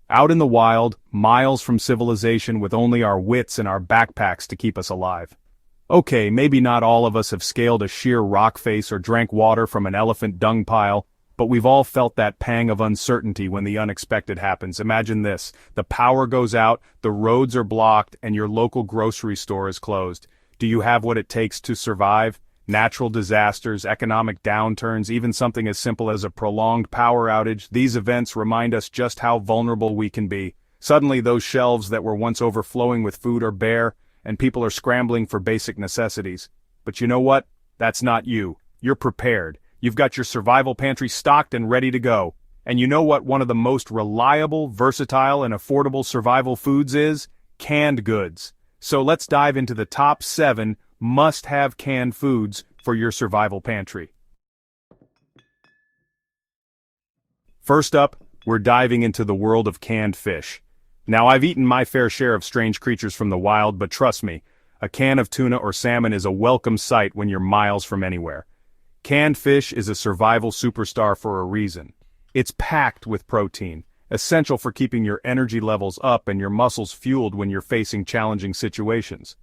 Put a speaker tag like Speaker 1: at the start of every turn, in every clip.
Speaker 1: Out in the wild, miles from civilization with only our wits and our backpacks to keep us alive. Okay, maybe not all of us have scaled a sheer rock face or drank water from an elephant dung pile, but we've all felt that pang of uncertainty when the unexpected happens. Imagine this: the power goes out, the roads are blocked, and your local grocery store is closed. Do you have what it takes to survive? Natural disasters, economic downturns, even something as simple as a prolonged power outage, these events remind us just how vulnerable we can be. Suddenly those shelves that were once overflowing with food are bare, and people are scrambling for basic necessities. But you know what? That's not you. You're prepared. You've got your survival pantry stocked and ready to go. And you know what one of the most reliable, versatile, and affordable survival foods is? Canned goods. So let's dive into the top 7 must-have canned foods for your survival pantry. First up, we're diving into the world of canned fish. Now, I've eaten my fair share of strange creatures from the wild, but trust me, a can of tuna or salmon is a welcome sight when you're miles from anywhere. Canned fish is a survival superstar for a reason. It's packed with protein, essential for keeping your energy levels up and your muscles fueled when you're facing challenging situations.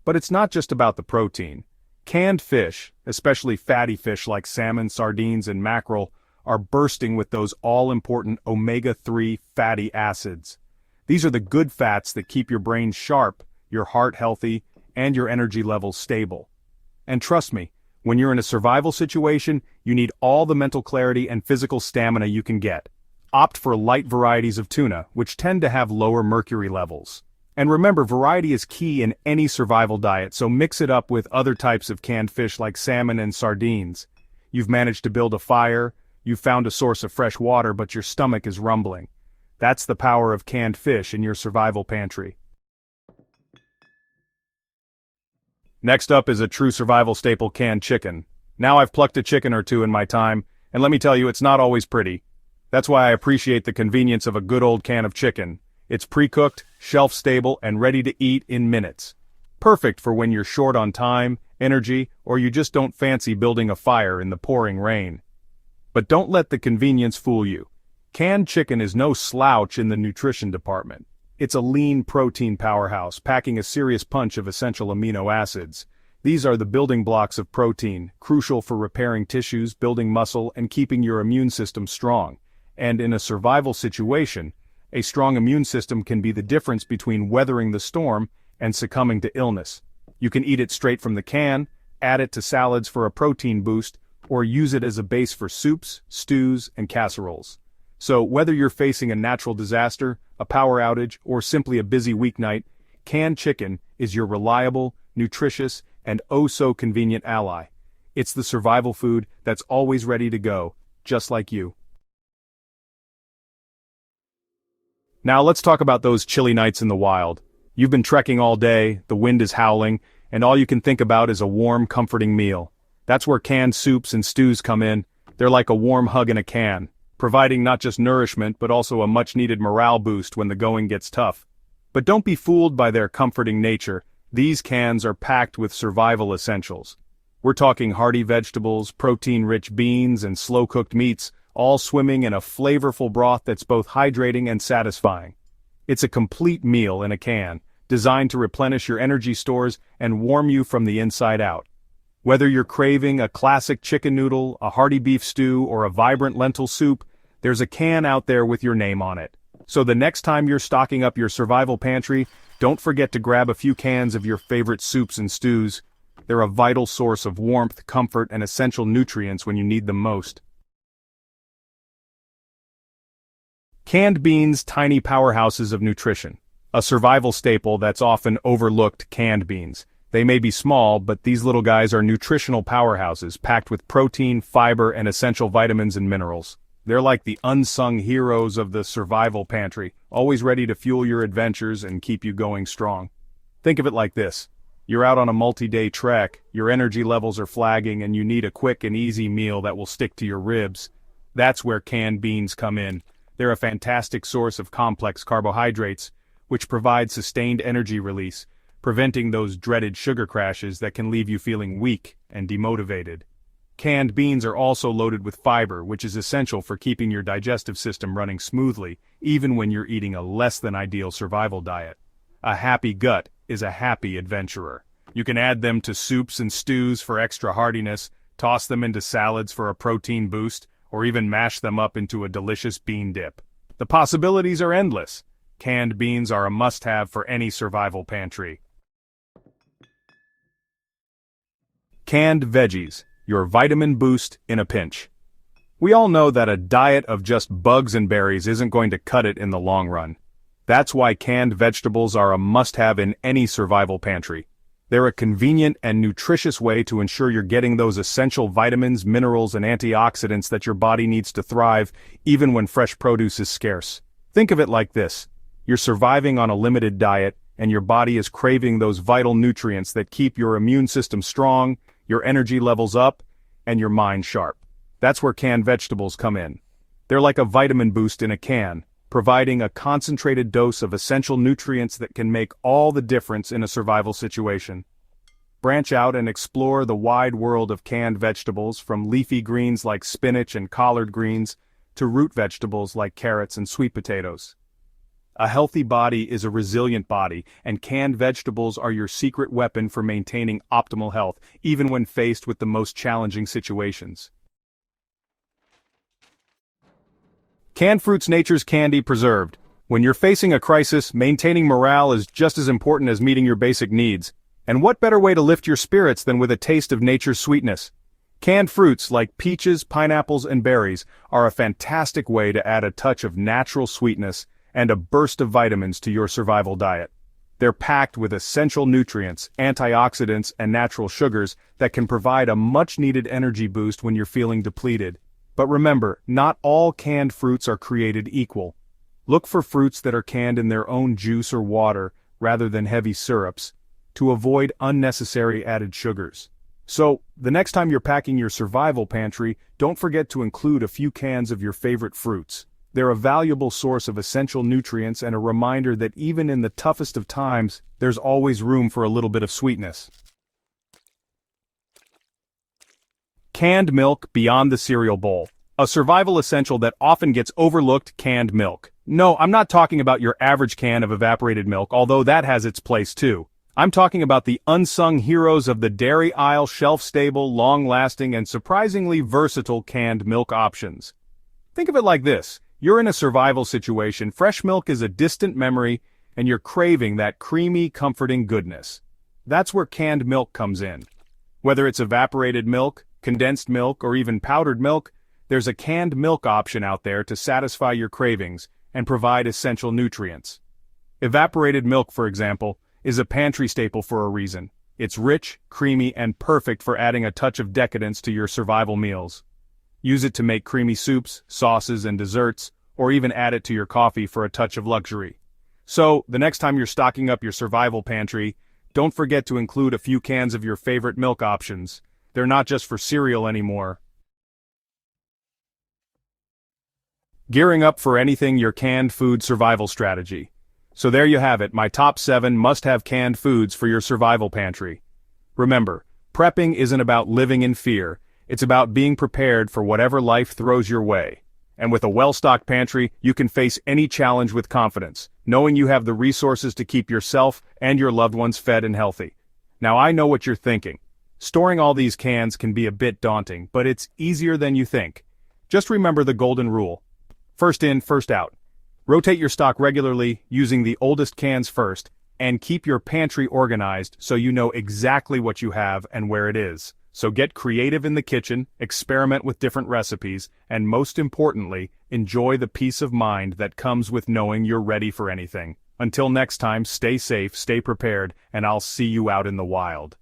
Speaker 1: But it's not just about the protein. Canned fish, especially fatty fish like salmon, sardines, and mackerel, are bursting with those all-important omega-3 fatty acids. These are the good fats that keep your brain sharp, your heart healthy, and your energy levels stable. And trust me, when you're in a survival situation, you need all the mental clarity and physical stamina you can get. Opt for light varieties of tuna, which tend to have lower mercury levels. And remember, variety is key in any survival diet, so mix it up with other types of canned fish like salmon and sardines. You've managed to build a fire, you've found a source of fresh water, but your stomach is rumbling. That's the power of canned fish in your survival pantry. Next up is a true survival staple: canned chicken. Now I've plucked a chicken or two in my time, and let me tell you, it's not always pretty. That's why I appreciate the convenience of a good old can of chicken. It's pre-cooked, shelf-stable, and ready to eat in minutes. Perfect for when you're short on time, energy, or you just don't fancy building a fire in the pouring rain. But don't let the convenience fool you. Canned chicken is no slouch in the nutrition department. It's a lean protein powerhouse, packing a serious punch of essential amino acids. These are the building blocks of protein, crucial for repairing tissues, building muscle, and keeping your immune system strong. And in a survival situation, a strong immune system can be the difference between weathering the storm and succumbing to illness. You can eat it straight from the can, add it to salads for a protein boost, or use it as a base for soups, stews, and casseroles. So whether you're facing a natural disaster, a power outage, or simply a busy weeknight, canned chicken is your reliable, nutritious, and oh-so-convenient ally. It's the survival food that's always ready to go, just like you. Now let's talk about those chilly nights in the wild. You've been trekking all day, the wind is howling, and all you can think about is a warm, comforting meal. That's where canned soups and stews come in. They're like a warm hug in a can, providing not just nourishment but also a much-needed morale boost when the going gets tough. But don't be fooled by their comforting nature. These cans are packed with survival essentials. We're talking hearty vegetables, protein-rich beans, and slow-cooked meats, all swimming in a flavorful broth that's both hydrating and satisfying. It's a complete meal in a can, designed to replenish your energy stores and warm you from the inside out. Whether you're craving a classic chicken noodle, a hearty beef stew, or a vibrant lentil soup, there's a can out there with your name on it. So the next time you're stocking up your survival pantry, don't forget to grab a few cans of your favorite soups and stews. They're a vital source of warmth, comfort, and essential nutrients when you need them most. Canned beans, tiny powerhouses of nutrition. A survival staple that's often overlooked: canned beans. They may be small, but these little guys are nutritional powerhouses packed with protein, fiber, and essential vitamins and minerals. They're like the unsung heroes of the survival pantry, always ready to fuel your adventures and keep you going strong. Think of it like this. You're out on a multi-day trek, your energy levels are flagging, and you need a quick and easy meal that will stick to your ribs. That's where canned beans come in. They're a fantastic source of complex carbohydrates, which provide sustained energy release, preventing those dreaded sugar crashes that can leave you feeling weak and demotivated. Canned beans are also loaded with fiber, which is essential for keeping your digestive system running smoothly, even when you're eating a less-than-ideal survival diet. A happy gut is a happy adventurer. You can add them to soups and stews for extra heartiness, toss them into salads for a protein boost, or even mash them up into a delicious bean dip. The possibilities are endless. Canned beans are a must-have for any survival pantry. Canned veggies, your vitamin boost in a pinch. We all know that a diet of just bugs and berries isn't going to cut it in the long run. That's why canned vegetables are a must-have in any survival pantry. They're a convenient and nutritious way to ensure you're getting those essential vitamins, minerals, and antioxidants that your body needs to thrive, even when fresh produce is scarce. Think of it like this. You're surviving on a limited diet, and your body is craving those vital nutrients that keep your immune system strong, your energy levels up, and your mind sharp. That's where canned vegetables come in. They're like a vitamin boost in a can, providing a concentrated dose of essential nutrients that can make all the difference in a survival situation. Branch out and explore the wide world of canned vegetables, from leafy greens like spinach and collard greens to root vegetables like carrots and sweet potatoes. A healthy body is a resilient body, and canned vegetables are your secret weapon for maintaining optimal health, even when faced with the most challenging situations. Canned fruits, nature's candy preserved. When you're facing a crisis, maintaining morale is just as important as meeting your basic needs. And what better way to lift your spirits than with a taste of nature's sweetness? Canned fruits like peaches, pineapples, and berries are a fantastic way to add a touch of natural sweetness and a burst of vitamins to your survival diet. They're packed with essential nutrients, antioxidants, and natural sugars that can provide a much-needed energy boost when you're feeling depleted. But remember, not all canned fruits are created equal. Look for fruits that are canned in their own juice or water, rather than heavy syrups, to avoid unnecessary added sugars. So, the next time you're packing your survival pantry, don't forget to include a few cans of your favorite fruits. They're a valuable source of essential nutrients and a reminder that even in the toughest of times, there's always room for a little bit of sweetness. Canned milk beyond the cereal bowl. A survival essential that often gets overlooked: canned milk. No, I'm not talking about your average can of evaporated milk, although that has its place too. I'm talking about the unsung heroes of the dairy aisle: shelf-stable, long-lasting, and surprisingly versatile canned milk options. Think of it like this. You're in a survival situation, fresh milk is a distant memory, and you're craving that creamy, comforting goodness. That's where canned milk comes in. Whether it's evaporated milk, condensed milk, or even powdered milk, there's a canned milk option out there to satisfy your cravings and provide essential nutrients. Evaporated milk, for example, is a pantry staple for a reason. It's rich, creamy, and perfect for adding a touch of decadence to your survival meals. Use it to make creamy soups, sauces, and desserts, or even add it to your coffee for a touch of luxury. So, the next time you're stocking up your survival pantry, don't forget to include a few cans of your favorite milk options. They're not just for cereal anymore. Gearing up for anything: your canned food survival strategy. So there you have it, my top 7 must-have canned foods for your survival pantry. Remember, prepping isn't about living in fear. It's about being prepared for whatever life throws your way. And with a well-stocked pantry, you can face any challenge with confidence, knowing you have the resources to keep yourself and your loved ones fed and healthy. Now I know what you're thinking. Storing all these cans can be a bit daunting, but it's easier than you think. Just remember the golden rule. First in, first out. Rotate your stock regularly, using the oldest cans first, and keep your pantry organized so you know exactly what you have and where it is. So get creative in the kitchen, experiment with different recipes, and most importantly, enjoy the peace of mind that comes with knowing you're ready for anything. Until next time, stay safe, stay prepared, and I'll see you out in the wild.